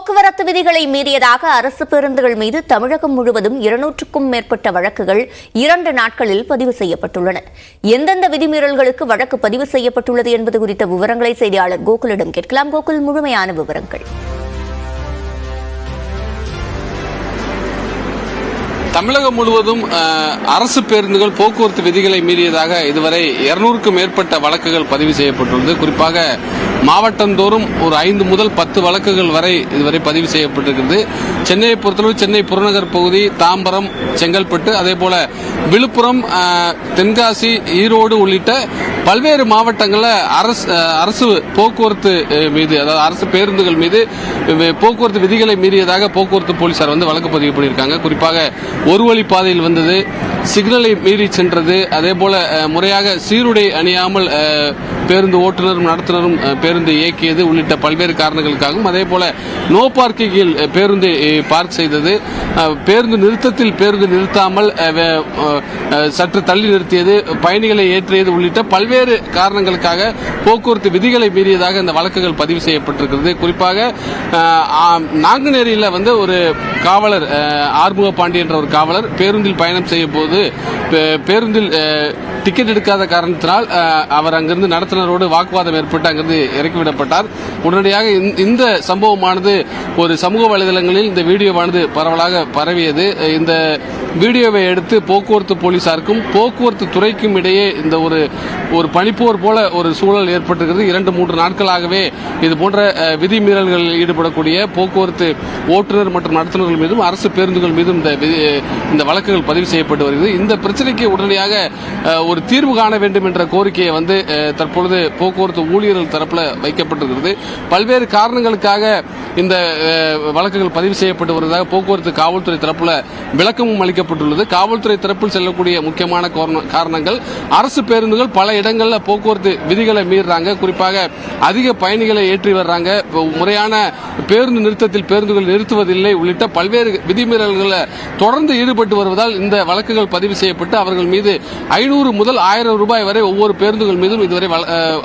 போக்குவரத்து விதிகளை மீறியதாக அரசு பேருந்துகள் மீது தமிழகம் முழுவதும் 200க்கும் மேற்பட்ட வழக்குகள் 2 நாட்களில் பதிவு செய்யப்பட்டுள்ளன. எந்தெந்த விதிமீறல்களுக்கு வழக்கு பதிவு செய்யப்பட்டுள்ளது என்பது குறித்த விவரங்களை செய்தியாளர் கோகுலிடம் கேட்கலாம். கோகுல், முழுமையான விவரங்கள். தமிழகம் முழுவதும் அரசு பேருந்துகள் போக்குவரத்து விதிகளை மீறியதாக இதுவரை 200க்கும் மேற்பட்ட வழக்குகள் பதிவு செய்யப்பட்டுள்ளது. குறிப்பாக மாவட்டந்தோறும் ஒரு 5 முதல் 10 வழக்குகள் வரை இதுவரை பதிவு செய்யப்பட்டிருக்கிறது. சென்னையை பொறுத்தளவு சென்னை புறநகர் பகுதி, தாம்பரம், செங்கல்பட்டு, அதேபோல விழுப்புரம், தென்காசி, ஈரோடு உள்ளிட்ட பல்வேறு மாவட்டங்களில் அரசு போக்குவரத்து மீது, அதாவது அரசு பேருந்துகள் மீது போக்குவரத்து விதிகளை மீறியதாக போக்குவரத்து போலீசார் வழக்கு பதிவு பண்ணியிருக்காங்க. குறிப்பாக ஒரு வழி பாதையில் வந்தது, சிக்னலை மீறி சென்றது, அதேபோல முறையாக சீருடை அணியாமல் பேருந்து ஓட்டுநரும் நடத்துனரும் பேருந்து இயக்கியது உள்ளிட்ட பல்வேறு காரணங்களுக்காகவும், அதேபோல நோ பார்க்கிங்கில் பேருந்து பார்க் செய்தது, பேருந்து நிறுத்தத்தில் பேருந்து நிறுத்தாமல் சற்று தள்ளி நிறுத்தியது, பயணிகளை ஏற்றியது உள்ளிட்ட பல்வேறு காரணங்களுக்காக போக்குவரத்து விதிகளை மீறியதாக இந்த வழக்குகள் பதிவு செய்யப்பட்டிருக்கிறது. குறிப்பாக நாங்குநேரியில் ஒரு காவலர், ஆறுமுக பாண்டி என்ற ஒரு காவலர் பேருந்தில் பயணம் செய்யும் போது பேருந்தில் டிக்கெட் எடுக்காத காரணத்தினால் அவர் அங்கிருந்து நடத்துனரோடு வாக்குவாதம் ஏற்பட்டு அங்கிருந்து இறக்கிவிடப்பட்டார். உடனடியாக இந்த சம்பவமானது ஒரு சமூக வலைதளங்களில் இந்த வீடியோவானது பரவலாக பரவியது. இந்த வீடியோவை எடுத்து போக்குவரத்து போலீசாருக்கும் போக்குவரத்து துறைக்கும் இடையே இந்த ஒரு பனிப்போர் போல ஒரு சூழல் ஏற்பட்டிருக்கிறது. 2-3 நாட்களாகவே இது போன்ற விதிமீறல்களில் ஈடுபடக்கூடிய போக்குவரத்து ஓட்டுநர் மற்றும் நடத்துனர்கள் மீதும் அரசு பேருந்துகள் மீதும் இந்த வழக்குகள் பதிவு செய்யப்பட்டு வருகிறது. இந்த பிரச்சனைக்கு உடனடியாக ஒரு தீர்வு காண வேண்டும் என்ற கோரிக்கையை தற்பொழுது போக்குவரத்து ஊழியர்கள் தரப்பில் வைக்கப்பட்டிருக்கிறது. பல்வேறு காரணங்களுக்காக இந்த வழக்குகள் பதிவு செய்யப்பட்டு வருவதாக போக்குவரத்து காவல்துறை தரப்பில் விளக்கமும் அளிக்கப்பட்டுள்ளது. காவல்துறை தரப்பில் செல்லக்கூடிய முக்கியமான காரணங்கள், அரசு பேருந்துகள் பல இடங்களில் போக்குவரத்து விதிகளை மீறாங்க. குறிப்பாக அதிக பயணிகளை ஏற்றி வர்றாங்க, முறையான பேருந்து நிறுத்தத்தில் பேருந்துகள் நிறுத்துவதில்லை உள்ளிட்ட பல்வேறு விதிமீறல்களில் தொடர்ந்து ஈடுபட்டு வருவதால் இந்த வழக்குகள் பதிவு செய்யப்பட்டு அவர்கள் மீது 500 முதல் 1000 ரூபாய் வரை ஒவ்வொரு பேருந்துகள் மீதும் இதுவரை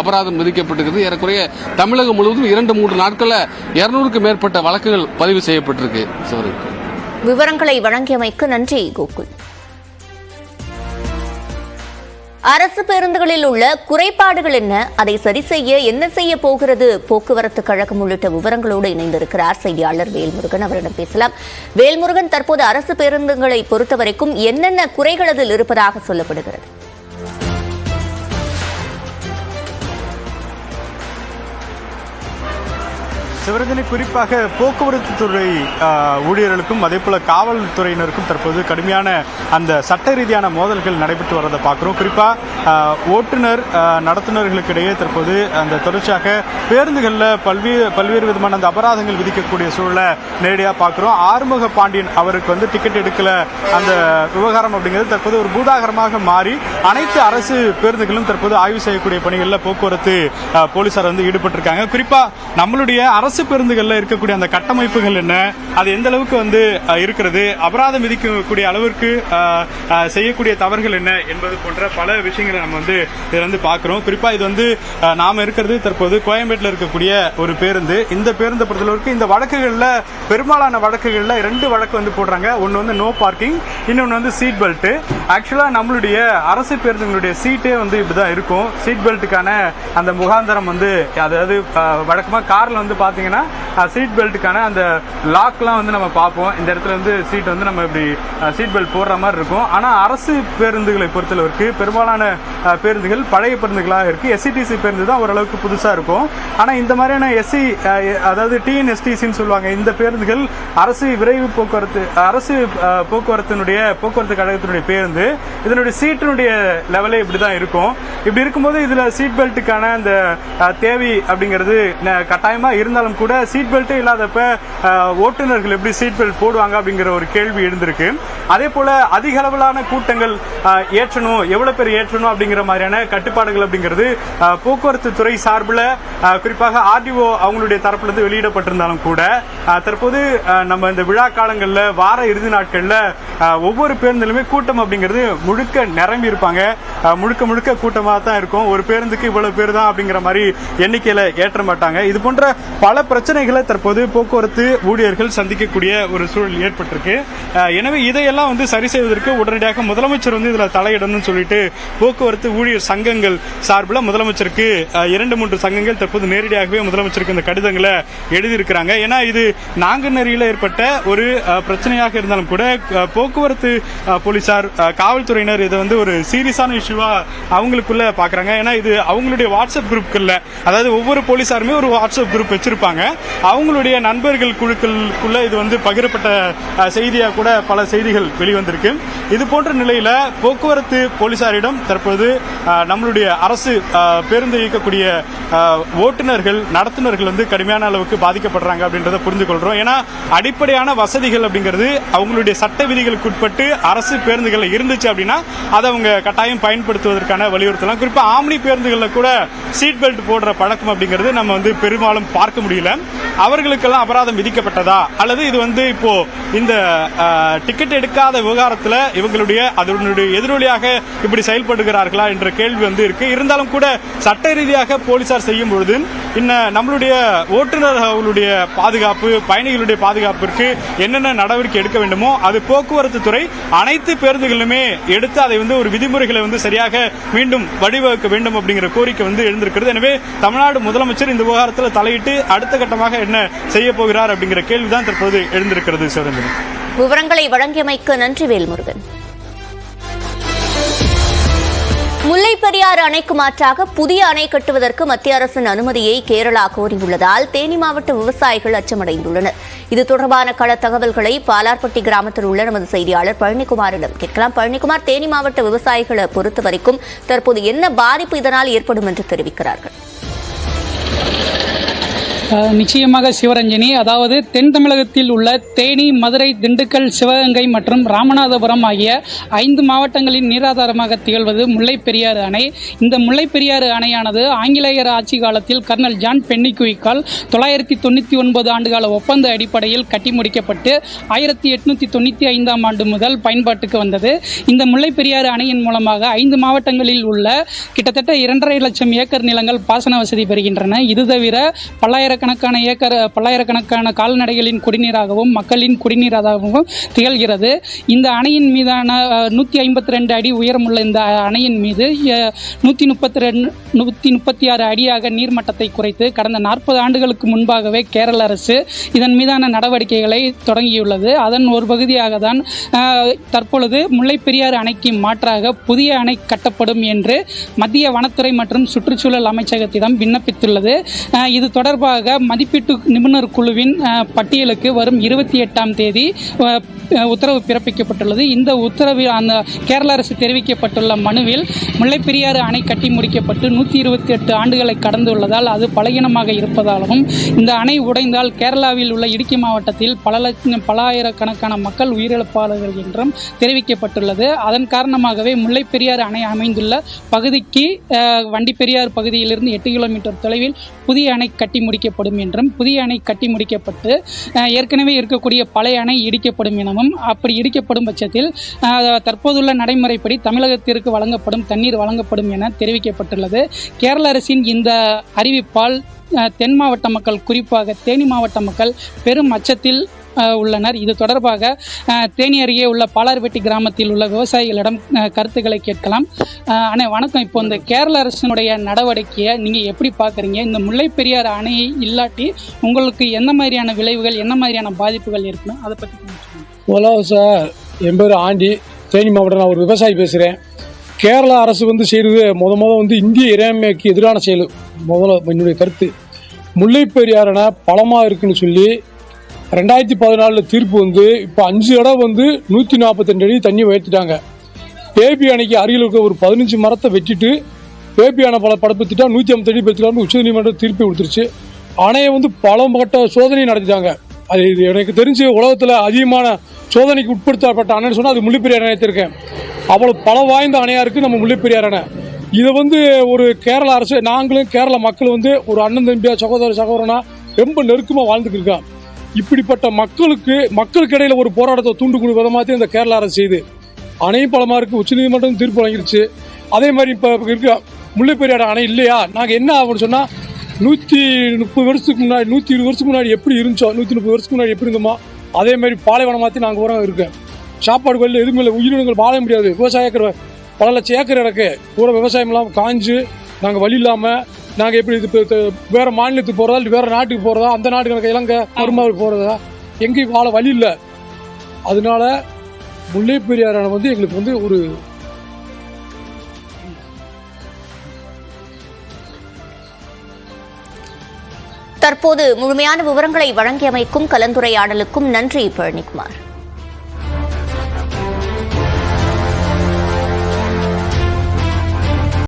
அபராதம் விதிக்கப்பட்டிருக்கிறது. ஏறக்குறைய தமிழகம் முழுவதும் 2-3 நாட்களில் 200க்கும் மேற்பட்ட வழக்குகள் பதிவு செய்யப்பட்டிருக்கு. விவரங்களை வழங்கியமைக்கு நன்றி கோகுல். அரசு பேருந்துகளில் உள்ள குறைபாடுகள் என்ன, அதை சரி செய்ய என்ன செய்ய போகிறது போக்குவரத்து கழகம் உள்ளிட்ட விவரங்களோடு இணைந்திருக்கிறார் செய்தியாளர் வேல்முருகன். அவரிடம் பேசலாம். வேல்முருகன், தற்போது அரசு பேருந்துகளை பொறுத்தவரைக்கும் என்னென்ன குறைகள் அதில் இருப்பதாக சொல்லப்படுகிறது? சிவரஞ்சனி, குறிப்பாக போக்குவரத்து துறை ஊழியர்களுக்கும் அதேபோல காவல்துறையினருக்கும் தற்போது கடுமையான அந்த சட்ட ரீதியான மோதல்கள் நடைபெற்று வரதை பார்க்கிறோம். குறிப்பாக ஓட்டுநர் நடத்துனர்களுக்கு இடையே தற்போது அந்த தொடர்ச்சியாக பேருந்துகளில் பல்வேறு விதமான அந்த அபராதங்கள் விதிக்கக்கூடிய சூழலை நேரடியாக பார்க்கிறோம். ஆறுமுக பாண்டியன் அவருக்கு டிக்கெட் எடுக்கல அந்த விவகாரம் அப்படிங்கிறது தற்போது ஒரு பூதாகரமாக மாறி அனைத்து அரசு பேருந்துகளும் தற்போது ஆய்வு செய்யக்கூடிய பணிகளில் போக்குவரத்து போலீசார் ஈடுபட்டிருக்காங்க. குறிப்பாக நம்மளுடைய அரசு பேருந்துகள்ல இருக்கக்கூடிய அந்த கட்டமைப்புகள் என்ன, அது எந்த அளவுக்கு இருக்கிறது, அபராதம் விதிக்கக்கூடிய அளவிற்கு செய்யக்கூடிய தவறுகள் என்ன என்பது போன்ற பல விஷயங்களை நம்ம இதுல பார்க்கிறோம். குறிப்பா இது நாம இருக்கிறது தற்போது கோயம்பேட்டில் இருக்கக்கூடிய ஒரு பேருந்து. இந்த பேருந்தை பொறுத்தளவுக்கு இந்த வழக்குகள்ல பெரும்பாலான வழக்குகள்ல 2 வழக்கு போடுறாங்க. ஒன்னு நோ பார்க்கிங், இன்னொன்னு சீட் பெல்ட். ஆக்சுவலா நம்மளுடைய அரசு பேருந்துகளுடைய சீட்டே இப்படிதான் இருக்கும். சீட் பெல்ட்டுக்கான அந்த முகாந்தரம் அதாவது வழக்கமா கார்ல பாத்தீங்கன்னா சீட் பெல்ட்டுக்கான அந்த லாக்லாம் நம்ம பார்ப்போம். இந்த இடத்துல சீட் நம்ம இப்படி சீட் பெல்ட் போடுற மாதிரி இருக்கும். ஆனா அரசு பேருந்துகளை பொறுத்தளவுக்கு பெரும்பாலான பேருந்துகள் பழைய பேருந்துகளாக இருக்கு. எஸ்சிடிசி பேருந்து தான் ஓரளவுக்கு புதுசா இருக்கும். ஆனா இந்த மாதிரியான அதாவது டிஎன்எஸ்டிசின்னு சொல்லுவாங்க, இந்த பேருந்துகள் அரசு விரைவு போக்குவரத்து, அரசு போக்குவரத்து கழகத்தினுடைய பேருந்து. இதனுடைய சீட்டினுடைய லெவலே இப்படிதான் இருக்கும். இப்படி இருக்கும்போது இதுல சீட் பெல்ட்டுக்கான அந்த தேவை அப்படிங்கிறது கட்டாயமா இருந்தாலும் கூட சீட் பெல்ட்டே இல்லாதப்ப ஓட்டுநர்கள் எப்படி சீட் பெல்ட் போடுவாங்க அப்படிங்கிற ஒரு கேள்வி எழுந்திருக்கு. அதே போல அதிக அளவிலான கூட்டங்கள் ஏற்றணும், எவ்வளவு பேர் ஏற்றணும் அப்படிங்கிற மாதிரியான கட்டுப்பாடுகள் அப்படிங்கிறது போக்குவரத்து துறை சார்பில் குறிப்பாக ஆர்டிஓ அவங்களுடைய தரப்புல வெளியிடப்பட்டிருந்தாலும் கூட தற்போது நம்ம இந்த விழா காலங்களில் வார இறுதி நாட்கள்ல ஒவ்வொரு பேருந்திலுமே கூட்டம் அப்படிங்கிறது முழுக்க நிரம்பி இருப்பாங்க. முழுக்க கூட்டமாக தான் இருக்கும். ஒரு பேருந்துக்கு இவ்வளவு பேர் தான் அப்படிங்கிற மாதிரி எண்ணிக்கையில ஏற்ற மாட்டாங்க. இது போன்ற பல பல பிரச்சனைகளை தற்போது போக்குவரத்து ஊழியர்கள் சந்திக்கக்கூடிய ஒரு சூழல் ஏற்பட்டிருக்கு. எனவே இதையெல்லாம் வந்து சரி செய்வதற்கு உடனடியாக முதலமைச்சர் வந்து இதில் தலையிடணும்னு சொல்லிட்டு போக்குவரத்து ஊழியர் சங்கங்கள் சார்பில் முதலமைச்சருக்கு 2-3 சங்கங்கள் தற்போது நேரடியாகவே முதலமைச்சருக்கு இந்த கடிதங்களை எழுதியிருக்கிறாங்க. ஏன்னா இது நாங்குநேரியில் ஏற்பட்ட ஒரு பிரச்சனையாக இருந்தாலும் கூட போக்குவரத்து போலீசார் காவல்துறையினர் இதை வந்து ஒரு சீரியஸான இஷ்யூவா அவங்களுக்குள்ள பாக்குறாங்க. ஏன்னா இது அவங்களுடைய வாட்ஸ்அப் குரூப்கள்ல, அதாவது ஒவ்வொரு போலீசாருமே ஒரு வாட்ஸ்அப் குரூப் வச்சிருப்பாங்க. அவங்களுடைய நண்பர்கள் குழுக்களுக்குள்ள இது வந்து பகிரப்பட்ட செய்தியா கூட பல செய்திகள் வெளிவந்திருக்கு. இது போன்ற நிலையில போக்குவரத்து போலீசாரிடம் தற்போது நம்மளுடைய அரசு பேருந்து இயக்கக்கூடிய ஓட்டுநர்கள் நடத்துனர்கள் வந்து கடுமையான அளவுக்கு பாதிக்கப்படுறாங்க அப்படின்றத புரிந்து கொள்றோம். ஏன்னா அடிப்படையான வசதிகள் அப்படிங்கிறது அவங்களுடைய சட்ட விதிகளுக்கு உட்பட்டு அரசு பேருந்துகள் இருந்துச்சு அப்படின்னா அதை அவங்க கட்டாயம் பயன்படுத்துவதற்கான வலியுறுத்தலாம். குறிப்பா ஆம்னி பேருந்துகளில் கூட சீட் பெல்ட் போடுற பழக்கம் அப்படிங்கிறது நம்ம வந்து பெரும்பாலும் பார்க்க முடியல. அவர்களுக்கெல்லாம் அபராதம் விதிக்கப்பட்டதா அல்லது இது வந்து இப்போ இந்த டிக்கெட் எடுக்காத விவகாரத்தில் இவங்களுடைய அதனுடைய எதிரொலியாக இப்படி செயல்படுகிறார்களா என்ற கேள்வி வந்து இருக்கு. இருந்தாலும் கூட சட்ட ரீதியாக போலீசார் செய்யும் பொழுது நம்மளுடைய ஓட்டுநர்களுடைய பாதுகாப்பு, பயணிகளுடைய பாதுகாப்பிற்கு என்னென்ன நடவடிக்கை எடுக்க வேண்டுமோ அது போக்குவரத்து துறை அனைத்து பேருந்துகளுமே எடுத்து அதை வந்து ஒரு விதிமுறைகளை வந்து சரியாக மீண்டும் வடிவகுக்க வேண்டும் அப்படிங்கிற கோரிக்கை வந்து எழுந்திருக்கிறது. எனவே தமிழ்நாடு முதலமைச்சர் இந்த விவகாரத்தில் தலையிட்டு அடுத்த கட்டமாக என்ன செய்ய போகிறார் அப்படிங்கிற கேள்விதான் தற்போது எழுந்திருக்கிறது. சிவரஞ்சனி, விவரங்களை வழங்கியமைக்கு நன்றி வேல்முருகன். முல்லை பெரியாறு அணைக்கு மாற்றாக புதிய அணை கட்டுவதற்கு மத்திய அரசின் அனுமதியை கேரளா கோரியுள்ளதால் தேனி மாவட்ட விவசாயிகள் அச்சமடைந்துள்ளனர். இது தொடர்பான கள தகவல்களை பாலார்பட்டி கிராமத்தில் உள்ள நமது செய்தியாளர் பழனிக்குமாரிடம் கேட்கலாம். பழனிக்குமார், தேனி மாவட்ட விவசாயிகளை பொறுத்தவரைக்கும் தற்போது என்ன பாதிப்பு இதனால் ஏற்படும் என்று தெரிவிக்கிறார்கள்? நிச்சயமாக சிவரஞ்சனி, அதாவது தென் தமிழகத்தில் உள்ள தேனி, மதுரை, திண்டுக்கல், சிவகங்கை மற்றும் ராமநாதபுரம் ஆகிய 5 மாவட்டங்களின் நீராதாரமாக திகழ்வது முல்லை பெரியாறு அணை. இந்த முல்லை பெரியாறு அணையானது ஆங்கிலேயர் ஆட்சி காலத்தில் கர்னல் ஜான் பென்னிக்விக்கால் 999 ஆண்டுகால ஒப்பந்த அடிப்படையில் கட்டி முடிக்கப்பட்டு 1895ஆம் ஆண்டு முதல் பயன்பாட்டுக்கு வந்தது. இந்த முல்லை பெரியாறு அணையின் மூலமாக 5 மாவட்டங்களில் உள்ள கிட்டத்தட்ட 2.5 லட்சம் ஏக்கர் நிலங்கள் பாசன வசதி பெறுகின்றன. இது தவிர பல்லாயிரக்கணக்கான கால்நடைகளின் குடிநீராகவும் மக்களின் குடிநீராகவும் திகழ்கிறது. இந்த அணையின் மீதான 152 அடி உயரமுள்ள இந்த அணையின் மீது 136 அடியாக நீர்மட்டத்தை குறைத்து கடந்த 40 ஆண்டுகளுக்கு முன்பாகவே கேரள அரசு இதன் மீதான நடவடிக்கைகளை தொடங்கியுள்ளது. அதன் ஒரு பகுதியாக தான் தற்பொழுது முல்லை பெரியாறு அணைக்கு மாற்றாக புதிய அணை கட்டப்படும் என்று மத்திய வனத்துறை மற்றும் சுற்றுச்சூழல் அமைச்சகத்திடம் விண்ணப்பித்துள்ளது. இது தொடர்பாக மதிப்பீட்டு நிபுணர் குழுவின் பட்டியலுக்கு வரும் 28ஆம் தேதி உத்தரவு பிறப்பிக்கப்பட்டுள்ளது. இந்த உத்தரவில் அந்த கேரள அரசு தெரிவிக்கப்பட்டுள்ள மனுவில் முல்லை பெரியாறு அணை கட்டி முடிக்கப்பட்டு 128 ஆண்டுகளை கடந்துள்ளதால் அது பலகீனமாக இருப்பதாலும் இந்த அணை உடைந்தால் கேரளாவில் உள்ள இடுக்கி மாவட்டத்தில் பலாயிரக்கணக்கான மக்கள் உயிரிழப்பாளர்கள் என்றும் தெரிவிக்கப்பட்டுள்ளது. அதன் காரணமாகவே முல்லை பெரியாறு அணை அமைந்துள்ள பகுதிக்கு வண்டிப்பெரியாறு பகுதியிலிருந்து 8 கிலோமீட்டர் தொலைவில் புதிய அணை கட்டி முடிக்கப்படும் என்றும், புதிய அணை கட்டி முடிக்கப்பட்டு ஏற்கனவே இருக்கக்கூடிய பழைய அணை இடிக்கப்படும் எனவும், அப்படி இடிக்கப்படும் பட்சத்தில் தற்போதுள்ள நடைமுறைப்படி தமிழகத்திற்கு வழங்கப்படும் தண்ணீர் வழங்கப்படும் என தெரிவிக்கப்பட்டுள்ளது. கேரள அரசின் இந்த அறிவிப்பால் தென் மாவட்ட மக்கள், குறிப்பாக தேனி மாவட்ட மக்கள் பெரும் அச்சத்தில் உள்ளனர். இது தொடர்பாக தேனி அருகே உள்ள பாலார்பட்டி கிராமத்தில் உள்ள விவசாயிகளிடம் கருத்துக்களை கேட்கலாம். அண்ணே வணக்கம். இப்போ இந்த கேரள அரசினுடைய நடவடிக்கையை நீங்கள் எப்படி பார்க்குறீங்க? இந்த முல்லை பெரியாறு அணையை இல்லாட்டி உங்களுக்கு எந்த மாதிரியான விளைவுகள், என்ன மாதிரியான பாதிப்புகள் இருக்கணும், அதை பற்றி முதலாவது சார், என் பேர் ஆண்டி, தேனி மாவட்டம். நான் ஒரு விவசாயி பேசுகிறேன். கேரளா அரசு செய்கிறது முத இந்திய இறைமைக்கு எதிரான செயல். என்னுடைய கருத்து, முல்லை பெரியாறு அணை பலமாக இருக்குன்னு சொல்லி 2014 தீர்ப்பு இப்போ 5 இடம் 142 அடி தண்ணி உயர்த்திட்டாங்க. பேபி அணைக்கு அருகில் இருக்க ஒரு 15 மரத்தை வெட்டிட்டு பேபி அணை படப்பத்திட்டா 150 அடி பெற்றுலாம்னு உச்சநீதிமன்றம் தீர்ப்பு கொடுத்துருச்சு. அணையை பல கட்ட சோதனை நடத்திட்டாங்க. அது எனக்கு தெரிஞ்சு உலகத்தில் அதிகமான சோதனைக்கு உட்படுத்தப்பட்ட அணைன்னு சொன்னால் அது முல்லை பெரியாறு அணை இருக்கேன். அவ்வளோ பல வாய்ந்த அணையாக இருக்குது நம்ம முல்லை பெரியாறு அணை. இதை ஒரு கேரள அரசு, நாங்களும் கேரள மக்கள் ஒரு அண்ணன் தம்பியா சகோதரனா ரொம்ப நெருக்கமாக வாழ்ந்துட்டு இருக்கோம். இப்படிப்பட்ட மக்களுக்கு இடையில ஒரு போராட்டத்தை தூண்டுக்கூடிய விதமாக இந்த கேரள அரசு செய்து அணையும் பலமா இருக்கு. உச்சநீதிமன்றம் தீர்ப்பு வழங்கிருச்சு. அதே மாதிரி இப்போ இருக்க முல்லை பெரியாறு அணை இல்லையா, நாங்கள் என்ன ஆகும்னு சொன்னால் 130 வருஷத்துக்கு முன்னாடி 120 வருஷத்துக்கு முன்னாடி எப்படி இருந்துச்சோ 130 வருஷத்துக்கு முன்னாடி எப்படி இருந்தோமோ அதே மாதிரி பாலைவனம் மாற்றி நாங்கள் உரம் இருக்கேன். சாப்பாடு வழியில் எதுவுமே இல்லை, உயிரினங்கள் வாழ முடியாது. விவசாய ஏக்கர் பல லட்சம் ஏக்கர் எனக்கு பூரா விவசாயம் இல்லாமல் காஞ்சு நாங்கள் வழி இல்லாமல் நாங்கள் எப்படி இது வேறு மாநிலத்துக்கு போகிறதா இல்லை வேறு நாட்டுக்கு போகிறதா, அந்த நாட்டுக்கு எனக்கு இலங்கை மருமாவுக்கு போகிறதா, எங்கேயும் வாழ வழி இல்லை. அதனால முல்லை பெரியாறு அணை வந்து எங்களுக்கு வந்து ஒரு தற்போது முழுமையான விவரங்களை வழங்கியமைக்கும் கலந்துரையாடலுக்கும் நன்றி பழனிக்குமார்.